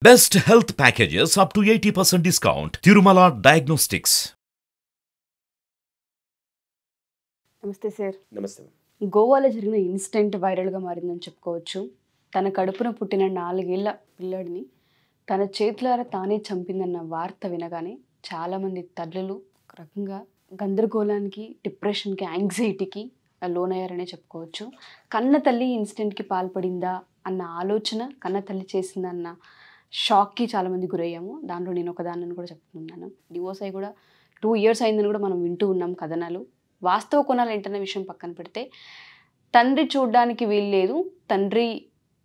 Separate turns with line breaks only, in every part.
Best health packages up to 80% discount. Tirumala Diagnostics.
నమస్తే sir.
నమస్తే.
గోవాలో జరిగిన ఇన్సిడెంట్ వైరల్గా మారిందని చెప్పుకోవచ్చు. తన కడుపున పుట్టిన 4 ఏళ్ల పిల్లాడిని తన చేతులారా తానే చంపిందన్న వార్త వినగానే చాలామంది తల్లులు ఒక రకంగా గందరగోళానికి, డిప్రెషన్కి, యాంగ్జైటీకి లోనయ్యారనే చెప్పుకోవచ్చు. కన్న తల్లి ఇన్సిడెంట్కి పాల్పడిందా అన్న ఆలోచన, కన్న తల్లి చేసిందన్న షాక్కి చాలామంది గురయ్యాము. దాంట్లో నేను ఒకదాన్ని కూడా చెప్తున్నాను. డివోర్స్ అయ్యి కూడా 2 years అయిందని కూడా మనం వింటూ ఉన్నాం కథనాలు. వాస్తవ కోణాలు ఏంటనే విషయం పక్కన పెడితే, తండ్రి చూడడానికి వీల్లేదు, తండ్రి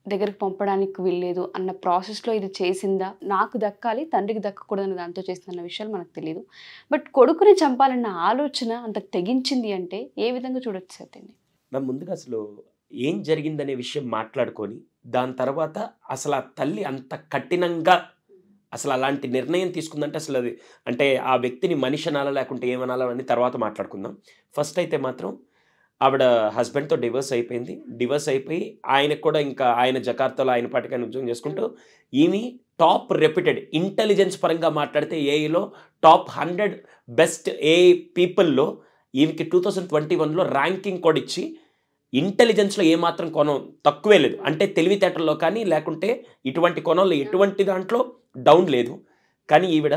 దగ్గరికి పంపడానికి వీల్లేదు అన్న ప్రాసెస్లో ఇది చేసిందా, నాకు దక్కాలి తండ్రికి దక్కకూడదని దాంతో చేసిందన్న విషయాలు మనకు తెలియదు. బట్ కొడుకుని చంపాలన్న ఆలోచన అంత తెగించింది అంటే ఏ విధంగా చూడొచ్చు సార్ దీన్ని?
మనం ముందుగా అసలు ఏం జరిగిందనే విషయం మాట్లాడుకొని, దాని తర్వాత అసలు ఆ తల్లి అంత కఠినంగా అసలు అలాంటి నిర్ణయం తీసుకుందంటే అసలు అది అంటే ఆ వ్యక్తిని మనిషి అనాలా లేకుంటే ఏమనాలా అని తర్వాత మాట్లాడుకుందాం. ఫస్ట్ అయితే మాత్రం ఆవిడ హస్బెండ్తో డివోర్స్ అయిపోయింది. డివోర్స్ అయిపోయి ఆయనకు కూడా ఇంకా ఆయన జకార్తాలో ఆయన పాటికి ఆయన ఉద్యోగం చేసుకుంటూ, ఈమె టాప్ రెప్యూటెడ్ ఇంటెలిజెన్స్ పరంగా మాట్లాడితే ఏఐలో టాప్ 100 బెస్ట్ ఏఐ పీపుల్లో ఈమెకి 2021లో ర్యాంకింగ్ కూడా ఇచ్చి, ఇంటెలిజెన్స్లో ఏమాత్రం కోణం తక్కువే లేదు. అంటే తెలివితేటల్లో కానీ లేకుంటే ఇటువంటి కోణంలో ఎటువంటి దాంట్లో డౌన్ లేదు. కానీ ఈవిడ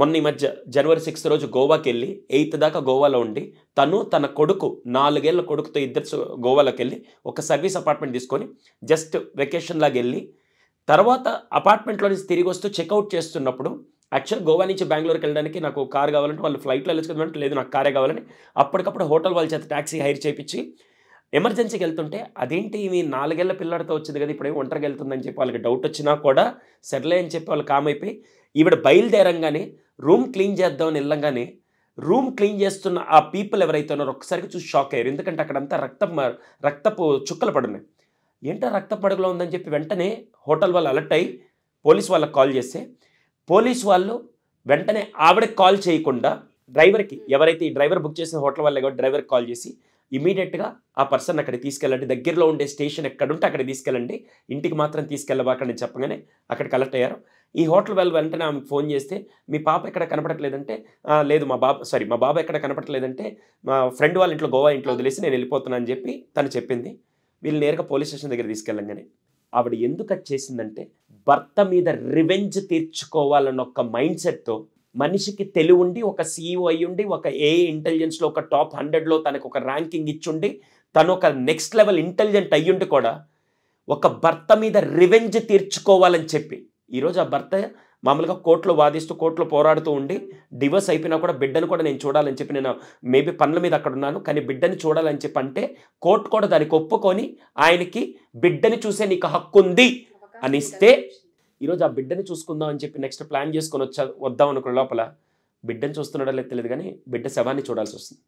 మొన్న ఈ మధ్య January 6 రోజు గోవాకి వెళ్ళి 8th దాకా గోవాలో ఉండి, తను తన కొడుకు 4 ఏళ్ల కొడుకుతో ఇద్దరు గోవాలోకి వెళ్ళి ఒక సర్వీస్ అపార్ట్మెంట్ తీసుకొని జస్ట్ వెకేషన్ లాగా వెళ్ళి, తర్వాత అపార్ట్మెంట్లో నుంచి తిరిగి వస్తూ చెక్అవుట్ చేస్తున్నప్పుడు, యాక్చువల్ గోవా నుంచి బెంగళూరుకి వెళ్ళడానికి నాకు కార్ కావాలంటే వాళ్ళు ఫ్లైట్లో వెళ్ళచ్చు కదంటే, లేదు నాకు కారే కావాలని అప్పటికప్పుడు హోటల్ వాళ్ళ చేత ట్యాక్సీ హైర్ చేయించి ఎమర్జెన్సీకి వెళ్తుంటే, అదేంటి ఇవి 4 ఏళ్ల పిల్లాడితో వచ్చింది కదా, ఇప్పుడు ఒంటరిగా వెళ్తుందని చెప్పి వాళ్ళకి డౌట్ వచ్చినా కూడా సర్లే అని చెప్పి వాళ్ళు కామ్ అయిపోయి, ఈవిడ బయలుదేరంగానే రూమ్ క్లీన్ చేద్దామని వెళ్ళంగానే రూమ్ క్లీన్ చేస్తున్న ఆ పీపుల్ ఎవరైతే ఉన్నారో ఒక్కసారికి చూసి షాక్ అయ్యారు. ఎందుకంటే అక్కడంతా రక్తపు చుక్కలు పడున్నాయి. ఏంటో రక్తపు పడుగులో ఉందని చెప్పి వెంటనే హోటల్ వాళ్ళు అలర్ట్ అయ్యి పోలీస్ వాళ్ళకి కాల్ చేస్తే, పోలీస్ వాళ్ళు వెంటనే ఆవిడకి కాల్ చేయకుండా డ్రైవర్కి, ఎవరైతే ఈ డ్రైవర్ బుక్ చేసిన హోటల్ వాళ్ళే కాబట్టి డ్రైవర్కి కాల్ చేసి ఇమీడియట్గా ఆ పర్సన్ అక్కడికి తీసుకెళ్ళండి, దగ్గరలో ఉండే స్టేషన్ ఎక్కడుంటే అక్కడికి తీసుకెళ్ళండి, ఇంటికి మాత్రం తీసుకెళ్ళబాకండి చెప్పగానే అక్కడికి అలర్ట్ అయ్యారు. ఈ హోటల్ వాళ్ళు వెంటనే ఆమెకు ఫోన్ చేస్తే, మీ పాప ఎక్కడ కనపడట్లేదంటే, లేదు మా బాబు ఎక్కడ కనపడట్లేదంటే, మా ఫ్రెండ్ వాళ్ళ ఇంట్లో గోవా ఇంట్లో వదిలేసి నేను వెళ్ళిపోతున్నాను అని చెప్పి తను చెప్పింది. వీళ్ళు నేరుగా పోలీస్ స్టేషన్ దగ్గర తీసుకెళ్ళంగానే ఆవిడ ఎందుకు అది చేసిందంటే, భర్త మీద రివెంజ్ తీర్చుకోవాలన్న ఒక మైండ్ సెట్తో, మనిషికి తెలివి ఉండి ఒక CEO అయ్యి ఉండి ఒక ఏఐ ఇంటెలిజెన్స్లో ఒక టాప్ 100లో తనకు ఒక ర్యాంకింగ్ ఇచ్చుండి, తను ఒక నెక్స్ట్ లెవెల్ ఇంటెలిజెంట్ అయ్యుండి కూడా ఒక భర్త మీద రివెంజ్ తీర్చుకోవాలని చెప్పి, ఈరోజు ఆ భర్త మామూలుగా కోర్టులో వాదిస్తూ కోర్టులో పోరాడుతూ ఉండి డివోర్స్ అయిపోయినా కూడా బిడ్డను కూడా నేను చూడాలని చెప్పి, నేను మేబీ పనుల మీద అక్కడ ఉన్నాను కానీ బిడ్డని చూడాలని చెప్పి అంటే, కోర్టు కూడా దానికి ఒప్పుకొని ఆయనకి బిడ్డని చూసే నీకు హక్కు ఉంది అని ఇస్తే, ఈరోజు ఆ బిడ్డని చూసుకుందాం అని చెప్పి నెక్స్ట్ ప్లాన్ చేసుకొని వద్దాం అనుకున్న లోపల బిడ్డని చూస్తున్నాడో లేదు తెలియదు కానీ బిడ్డ శవాన్ని చూడాల్సి వస్తుంది.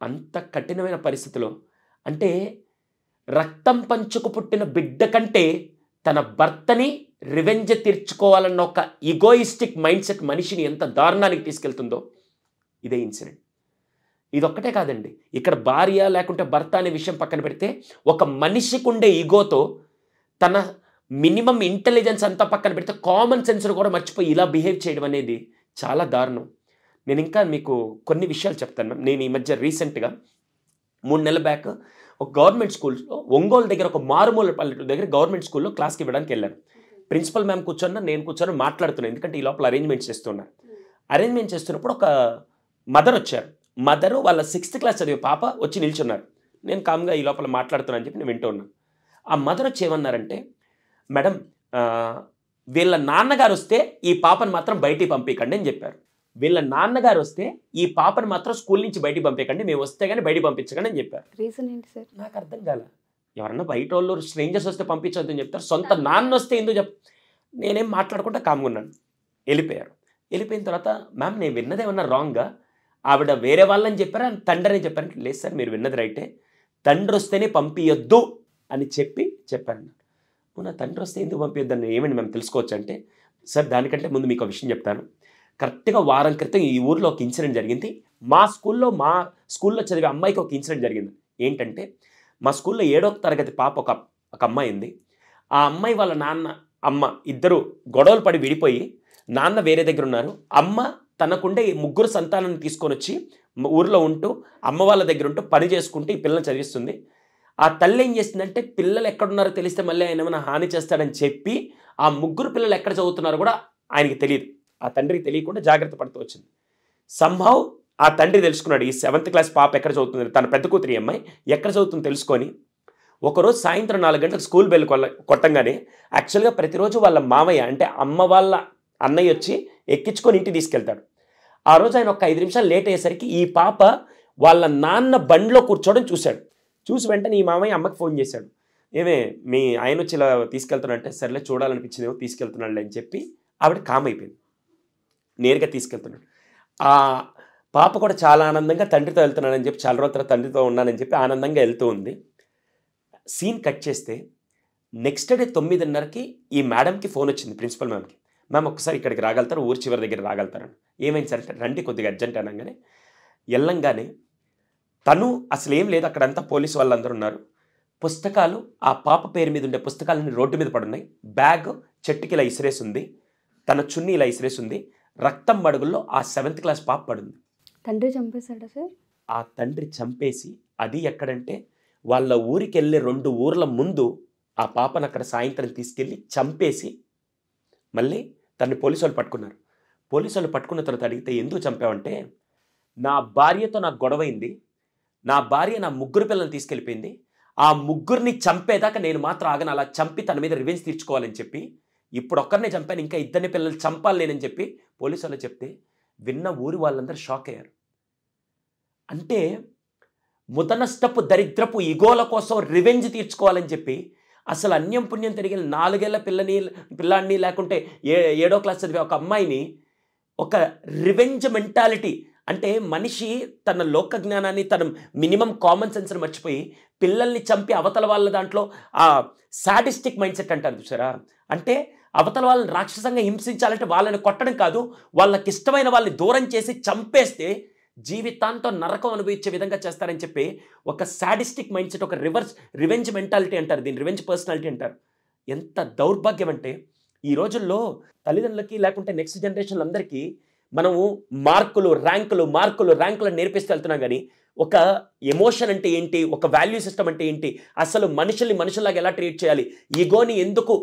అంత కఠినమైన పరిస్థితిలో, అంటే రక్తం పంచుకు పుట్టిన బిడ్డ కంటే తన భర్తని రివెంజ్ తీర్చుకోవాలన్న ఒక ఈగోయిస్టిక్ మైండ్ సెట్ మనిషిని ఎంత దారుణానికి తీసుకెళ్తుందో ఇదే ఇన్సిడెంట్. ఇదొక్కటే కాదండి, ఇక్కడ భార్య లేకుంటే భర్త అనే విషయం పక్కన పెడితే, ఒక మనిషికి ఉండే ఈగోతో తన మినిమం ఇంటెలిజెన్స్ అంతా పక్కన పెడితే కామన్ సెన్స్ను కూడా మర్చిపోయి ఇలా బిహేవ్ చేయడం అనేది చాలా దారుణం. నేను ఇంకా మీకు కొన్ని విషయాలు చెప్తాను. నేను ఈ మధ్య రీసెంట్గా 3 నెలల బ్యాక్ ఒక గవర్నమెంట్ స్కూల్స్లో ఒంగోలు దగ్గర ఒక మారుమూల పల్లెటూరు దగ్గర గవర్నమెంట్ స్కూల్లో క్లాస్కి ఇవ్వడానికి వెళ్ళాను. ప్రిన్సిపల్ మ్యామ్ కూర్చొని నేను కూర్చొని మాట్లాడుతున్నాను, ఎందుకంటే ఈ లోపల అరేంజ్మెంట్స్ చేస్తున్నాను. అరేంజ్మెంట్ చేస్తున్నప్పుడు ఒక మదర్ వచ్చారు. మదరు వాళ్ళ 6th క్లాస్ చదివే పాప వచ్చి నిల్చున్నారు. నేను కామ్గా ఈ లోపల మాట్లాడుతున్నాను అని చెప్పి నేను వింటూ ఉన్నాను. ఆ మదర్ వచ్చి ఏమన్నారంటే, మేడం వీళ్ళ నాన్నగారు వస్తే ఈ పాపను మాత్రం బయటికి పంపించకండి అని చెప్పారు. వీళ్ళ నాన్నగారు వస్తే ఈ పాపను మాత్రం స్కూల్ నుంచి బయటికి పంపించకండి, మేము వస్తే కానీ బయటికి పంపించకండి అని చెప్పారు.
రీజన్ ఏంటి సార్?
నాకు అర్థం కాల. ఎవరన్నా బయట వాళ్ళు స్ట్రేంజర్స్ వస్తే పంపించొద్దు అని చెప్తారు, సొంత నాన్న వస్తే ఎందుకు నేనేం మాట్లాడుకుంటా కామ్గా ఉన్నాను. వెళ్ళిపోయారు. వెళ్ళిపోయిన తర్వాత, మ్యామ్ నేను విన్నది ఏమన్నా రాంగ్గా, ఆవిడ వేరే వాళ్ళని చెప్పారా తండ్రి అని చెప్పారంటే, లేదు సార్ మీరు విన్నది రైటే, తండ్రి వస్తేనే పంపించొద్దు అని చెప్పాను. నా తండ్రి వస్తే ఎందుకు పంపించొద్దని ఏమండి మేము తెలుసుకోవచ్చు అంటే, సార్ దానికంటే ముందు మీకు ఒక విషయం చెప్తాను. కరెక్ట్గా వారం క్రితం ఈ ఊర్లో ఒక ఇన్సిడెంట్ జరిగింది. మా స్కూల్లో చదివే అమ్మాయికి ఒక ఇన్సిడెంట్ జరిగింది. ఏంటంటే, మా స్కూల్లో 7వ తరగతి పాప ఒక అమ్మాయి ఉంది. ఆ అమ్మాయి వాళ్ళ నాన్న అమ్మ ఇద్దరు గొడవలు పడి విడిపోయి నాన్న వేరే దగ్గర ఉన్నారు. అమ్మ తనకుండే ఈ 3 సంతానాన్ని తీసుకొని వచ్చి ఊరిలో ఉంటూ అమ్మ వాళ్ళ దగ్గర ఉంటూ పని చేసుకుంటూ ఈ పిల్లల్ని చదివిస్తుంది. ఆ తల్లి ఏం చేస్తుందంటే పిల్లలు ఎక్కడున్నారో తెలిస్తే మళ్ళీ ఆయన ఏమైనా హాని చేస్తాడని చెప్పి ఆ 3 పిల్లలు ఎక్కడ చదువుతున్నారో కూడా ఆయనకి తెలియదు. ఆ తండ్రికి తెలియకుండా జాగ్రత్త పడుతూ వచ్చింది. సంహవ్ ఆ తండ్రి తెలుసుకున్నాడు ఈ 7th క్లాస్ పాప ఎక్కడ చదువుతుంది, తన పెద్ద కూతురి అమ్మాయి ఎక్కడ చదువుతుందో తెలుసుకొని ఒకరోజు సాయంత్రం 4 గంటలకు స్కూల్ బెల్ కొట్టంగానే యాక్చువల్గా ప్రతిరోజు వాళ్ళ మామయ్య అంటే అమ్మ వాళ్ళ అన్నయ్య వచ్చి ఎక్కించుకొని ఇంటికి తీసుకెళ్తాడు. ఆ రోజు ఆయన ఒక 5 నిమిషాలు లేట్ అయ్యేసరికి ఈ పాప వాళ్ళ నాన్న బండిలో కూర్చోవడం చూశాడు. చూసి వెంటనే ఈ మామయ్య అమ్మకి ఫోన్ చేశాడు. ఏమే మీ ఆయన వచ్చి ఇలా తీసుకెళ్తున్నాడంటే సర్లే చూడాలనిపించిందేమో తీసుకెళ్తున్నాడులే అని చెప్పి ఆవిడ కామ్ అయిపోయింది. నేరుగా తీసుకెళ్తున్నాడు. ఆ పాప కూడా చాలా ఆనందంగా తండ్రితో వెళ్తున్నానని చెప్పి చాలా రోజుల తర్వాత తండ్రితో ఉన్నానని చెప్పి ఆనందంగా వెళ్తూ ఉంది. సీన్ కట్ చేస్తే నెక్స్ట్ డే 9:30కి ఈ మేడంకి ఫోన్ వచ్చింది, ప్రిన్సిపల్ మ్యామ్కి. మ్యామ్ ఒక్కసారి ఇక్కడికి రాగలుగుతారు, ఊరి చివరి దగ్గర రాగలుగుతారని. ఏమైంది సార్ అంటే రండి కొద్దిగా అర్జెంట్ అనగానే వెళ్ళంగానే తను అసలు ఏం లేదు, అక్కడంతా పోలీసు వాళ్ళందరూ ఉన్నారు. పుస్తకాలు ఆ పాప పేరు మీద ఉండే పుస్తకాలన్నీ రోడ్డు మీద పడున్నాయి. బ్యాగ్ చెట్టుకి ఇలా ఇసిరేసి ఉంది, తన చున్నీ ఇలా ఇసిరేసి ఉంది. రక్తం మడుగుల్లో ఆ 7th క్లాస్ పాప పడుంది.
తండ్రి చంపేశాడా సార్? ఆ
తండ్రి చంపేసి అది ఎక్కడంటే వాళ్ళ ఊరికి వెళ్ళే 2 ఊర్ల ముందు ఆ పాపను అక్కడ సాయంత్రం తీసుకెళ్ళి చంపేసి మళ్ళీ తన్ని పోలీసు వాళ్ళు పట్టుకున్నారు. పోలీసు వాళ్ళు పట్టుకున్న తర్వాత అడిగితే ఎందుకు చంపావంటే నా భార్యతో నాకు గొడవైంది, నా భార్య నా 3 పిల్లల్ని తీసుకెళ్ళిపోయింది, ఆ 3 చంపేదాకా నేను మాత్రం ఆగను, అలా చంపి తన మీద రివెంజ్ తీర్చుకోవాలని చెప్పి ఇప్పుడు ఒక్కరినే చంపాను, ఇంకా 2 పిల్లలు చంపాలి నేనని చెప్పి పోలీసు వాళ్ళు చెప్తే విన్న ఊరి వాళ్ళందరూ షాక్ అయ్యారు. అంటే ముదనష్టపు దరిద్రపు ఇగోల కోసం రివెంజ్ తీర్చుకోవాలని చెప్పి అసలు అన్యం పుణ్యం తిరిగిన 4 ఏళ్ల పిల్లాడిని లేకుంటే 7వ క్లాస్ చదివే ఒక అమ్మాయిని ఒక రివెంజ్ మెంటాలిటీ అంటే మనిషి తన లోక జ్ఞానాన్ని తన మినిమం కామన్ సెన్స్ని మర్చిపోయి పిల్లల్ని చంపి అవతల వాళ్ళ దాంట్లో ఆ సాడిస్టిక్ మైండ్ సెట్ అంటారు చూసారా, అంటే అవతల వాళ్ళని రాక్షసంగా హింసించాలంటే వాళ్ళని కొట్టడం కాదు, వాళ్ళకి ఇష్టమైన వాళ్ళని దూరం చేసి చంపేస్తే జీవితాంతం నరకం అనుభవించే విధంగా చేస్తారని చెప్పి ఒక సాడిస్టిక్ మైండ్ సెట్, ఒక రివెంజ్ మెంటాలిటీ అంటారు దీన్ని, రివెంజ్ పర్సనాలిటీ అంటారు. ఎంత దౌర్భాగ్యం అంటే ఈ రోజుల్లో తల్లిదండ్రులకి లేకుంటే నెక్స్ట్ జనరేషన్ అందరికీ మనము మార్కులు ర్యాంకులు నేర్పిస్తూ వెళ్తున్నాం. కానీ ఒక ఎమోషన్ అంటే ఏంటి, ఒక వాల్యూ సిస్టమ్ అంటే ఏంటి, అసలు మనుషుల్లాగా ఎలా ట్రీట్ చేయాలి, ఈగోని ఎందుకు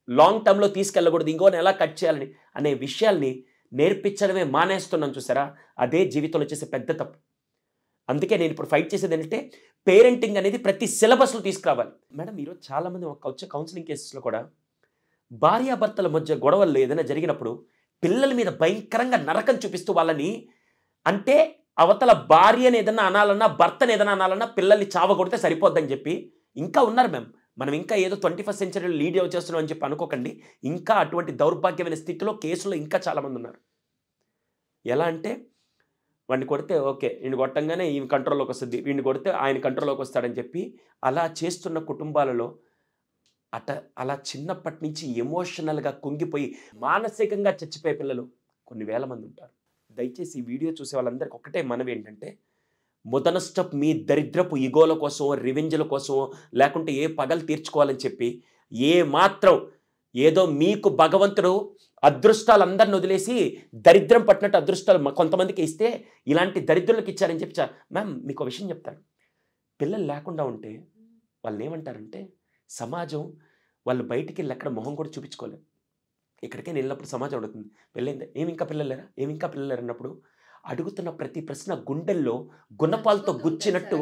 లాంగ్ టర్మ్లో తీసుకెళ్ళకూడదు, ఈగోని ఎలా కట్ చేయాలని అనే విషయాల్ని నేర్పించడమే మానేస్తున్నాం చూసారా, అదే జీవితంలో చేసే పెద్ద తప్పు. అందుకే నేను ఇప్పుడు ఫైట్ చేసేది ఏంటంటే పేరెంటింగ్ అనేది ప్రతి సిలబస్లో తీసుకురావాలి. మేడం ఈరోజు చాలామంది వచ్చే కౌన్సిలింగ్ కేసెస్లో కూడా భార్యాభర్తల మధ్య గొడవల్లో ఏదైనా జరిగినప్పుడు పిల్లల మీద భయంకరంగా నరకం చూపిస్తూ వాళ్ళని, అంటే అవతల భార్యని ఏదైనా అనాలన్నా భర్తని ఏదైనా అనాలన్నా పిల్లల్ని చావగొడితే సరిపోద్దని చెప్పి ఇంకా ఉన్నారు మ్యామ్. మనం ఇంకా ఏదో 21st సెంచరీలో లీడ్ చేస్తున్నాం అని చెప్పి అనుకోకండి. ఇంకా అటువంటి దౌర్భాగ్యమైన స్థితిలో కేసులో ఇంకా చాలామంది ఉన్నారు. ఎలా అంటే వాడిని కొడితే ఓకే, వీడిని కొట్టంగానే ఈయన కంట్రోల్లోకి వస్తుంది, వీడిని కొడితే ఆయన కంట్రోల్లోకి వస్తాడని చెప్పి అలా చేస్తున్న కుటుంబాలలో అలా చిన్నప్పటి నుంచి ఎమోషనల్గా కుంగిపోయి మానసికంగా చచ్చిపోయే పిల్లలు కొన్ని వేల మంది ఉంటారు. దయచేసి ఈ వీడియో చూసే వాళ్ళందరికీ ఒకటే మనవి ఏంటంటే ముదనష్టపు మీ దరిద్రపు ఇగోల కోసమో రివెంజ్ల కోసమో లేకుంటే ఏ పగలు తీర్చుకోవాలని చెప్పి ఏ మాత్రం ఏదో మీకు భగవంతుడు అదృష్టాలు అందరిని వదిలేసి దరిద్రం పట్టినట్టు అదృష్టాలు కొంతమందికి ఇస్తే ఇలాంటి దరిద్రులకు ఇచ్చారని చెప్పి మ్యామ్ మీకు ఒక విషయం చెప్తాను. పిల్లలు లేకుండా ఉంటే వాళ్ళని ఏమంటారంటే సమాజం వాళ్ళు బయటికి వెళ్ళి ఎక్కడ మొహం కూడా చూపించుకోలేదు. ఇక్కడికే వెళ్ళినప్పుడు సమాజం అడుగుతుంది పెళ్ళైందా, ఏమి ఇంకా పిల్లలేరా అన్నప్పుడు అడుగుతున్న ప్రతి ప్రశ్న గుండెల్లో గుణపాలతో గుచ్చినట్టు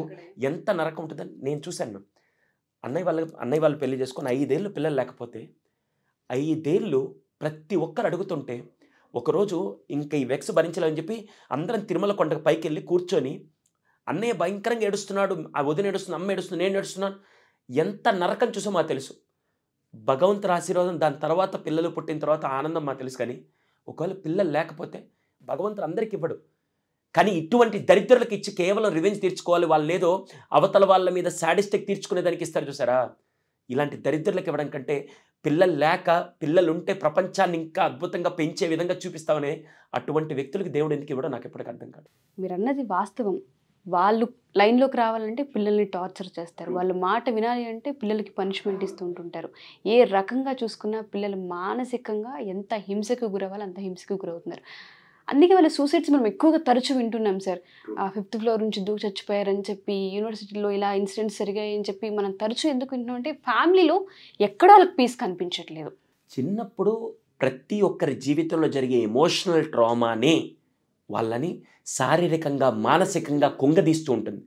ఎంత నరకం ఉంటుందని నేను చూశాను. అన్నయ్య వాళ్ళు పెళ్లి చేసుకొని 5 ఏళ్ళు పిల్లలు లేకపోతే 5 ఏళ్ళు ప్రతి ఒక్కరు అడుగుతుంటే ఒకరోజు ఇంకా ఈ వెక్స్ భరించలేదని చెప్పి అందరం తిరుమల కొండకు పైకి వెళ్ళి కూర్చొని అన్నయ్య భయంకరంగా ఏడుస్తున్నాడు, ఆ వదిన ఏడుస్తుంది, అమ్మ ఏడుస్తుంది, నేను ఏడుస్తున్నాను, ఎంత నరకం చూసో మాకు తెలుసు. భగవంతుని ఆశీర్వాదం దాని తర్వాత పిల్లలు పుట్టిన తర్వాత ఆనందం మాకు తెలుసు. కానీ ఒకవేళ పిల్లలు లేకపోతే భగవంతుడు అందరికి ఇవ్వడు. కానీ ఇటువంటి దరిద్రులకు ఇచ్చి కేవలం రివెంజ్ తీర్చుకోవాలి, వాళ్ళు ఏదో అవతల వాళ్ళ మీద సాడిస్టిక్ తీర్చుకునేదానికి ఇస్తారు చూసారా. ఇలాంటి దరిద్రులకు ఇవ్వడం కంటే పిల్లలు ఉంటే ప్రపంచాన్ని ఇంకా అద్భుతంగా పెంచే విధంగా చూపిస్తామనే అటువంటి వ్యక్తులకు దేవుడు ఎందుకు ఇవ్వడం నాకు ఎప్పటికీ అర్థం కాదు.
మీరు అన్నది వాస్తవం. వాళ్ళు లైన్లోకి రావాలంటే పిల్లల్ని టార్చర్ చేస్తారు, వాళ్ళ మాట వినాలి అంటే పిల్లలకి పనిష్మెంట్ ఇస్తూ ఉంటుంటారు. ఏ రకంగా చూసుకున్నా పిల్లలు మానసికంగా ఎంత హింసకు గురవ్వాలి అంత హింసకు గురవుతున్నారు. అందుకే వాళ్ళ సూసైడ్స్ మనం ఎక్కువగా తరచూ వింటున్నాం సార్. 5th ఫ్లోర్ నుంచి దూకి చచ్చిపోయారని చెప్పి, యూనివర్సిటీలో ఇలా ఇన్సిడెంట్స్ జరిగాయని చెప్పి మనం తరచూ ఎందుకు వింటున్నాం అంటే ఫ్యామిలీలో ఎక్కడా వాళ్ళకి పీస్ కనిపించట్లేదు.
చిన్నప్పుడు ప్రతి ఒక్కరి జీవితంలో జరిగే ఎమోషనల్ ట్రామాని వాళ్ళని శారీరకంగా మానసికంగా కుంగదీస్తూ ఉంటుంది.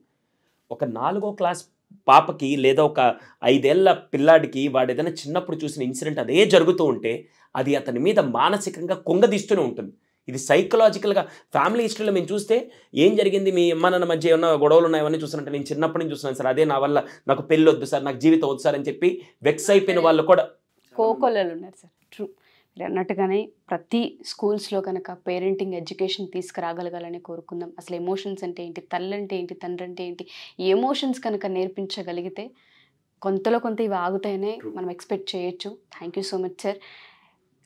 ఒక 4వ క్లాస్ పాపకి లేదా ఒక 5 ఏళ్ల పిల్లాడికి వాడు ఏదైనా చిన్నప్పుడు చూసిన ఇన్సిడెంట్ అదే జరుగుతూ ఉంటే అది అతని మీద మానసికంగా కుంగదీస్తూనే ఉంటుంది. ఇది సైకలాజికల్గా ఫ్యామిలీ హిస్టరీలో మేము చూస్తే ఏం జరిగింది, మీ అమ్మ నాన్న మధ్య ఏమన్నా గొడవలు ఉన్నాయని చూసినట్టు నేను చిన్నప్పటి నుంచి చూస్తున్నాను సార్, అదే నా వల్ల నాకు పెళ్ళి వద్దు సార్, నాకు జీవితం వద్దు సార్ అని చెప్పి వెక్స్ అయిపోయిన వాళ్ళు కూడా
కోకొల్లలు ఉన్నారు సార్. ట్రూ, మీరు అన్నట్టుగానే ప్రతి స్కూల్స్లో కనుక పేరెంటింగ్ ఎడ్యుకేషన్ తీసుకురాగలగాలని కోరుకుందాం. అసలు ఎమోషన్స్ అంటే ఏంటి, తల్లి అంటే ఏంటి, తండ్రి అంటే ఏంటి, ఈ ఎమోషన్స్ కనుక నేర్పించగలిగితే కొంతలో కొంత ఇవి ఆగుతాయనే మనం ఎక్స్పెక్ట్ చేయొచ్చు. Thank you so much sir.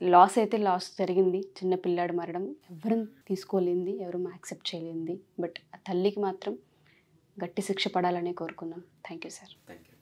Loss అయితే లాస్ జరిగింది, చిన్న పిల్లాడు మరణం ఎవరు తీసుకోలేంది, ఎవరు యాక్సెప్ట్ చేయలేంది. బట్ ఆ తల్లికి మాత్రం గట్టి శిక్ష పడాలనే కోరుకుందాం. Thank you sir.
Thank you.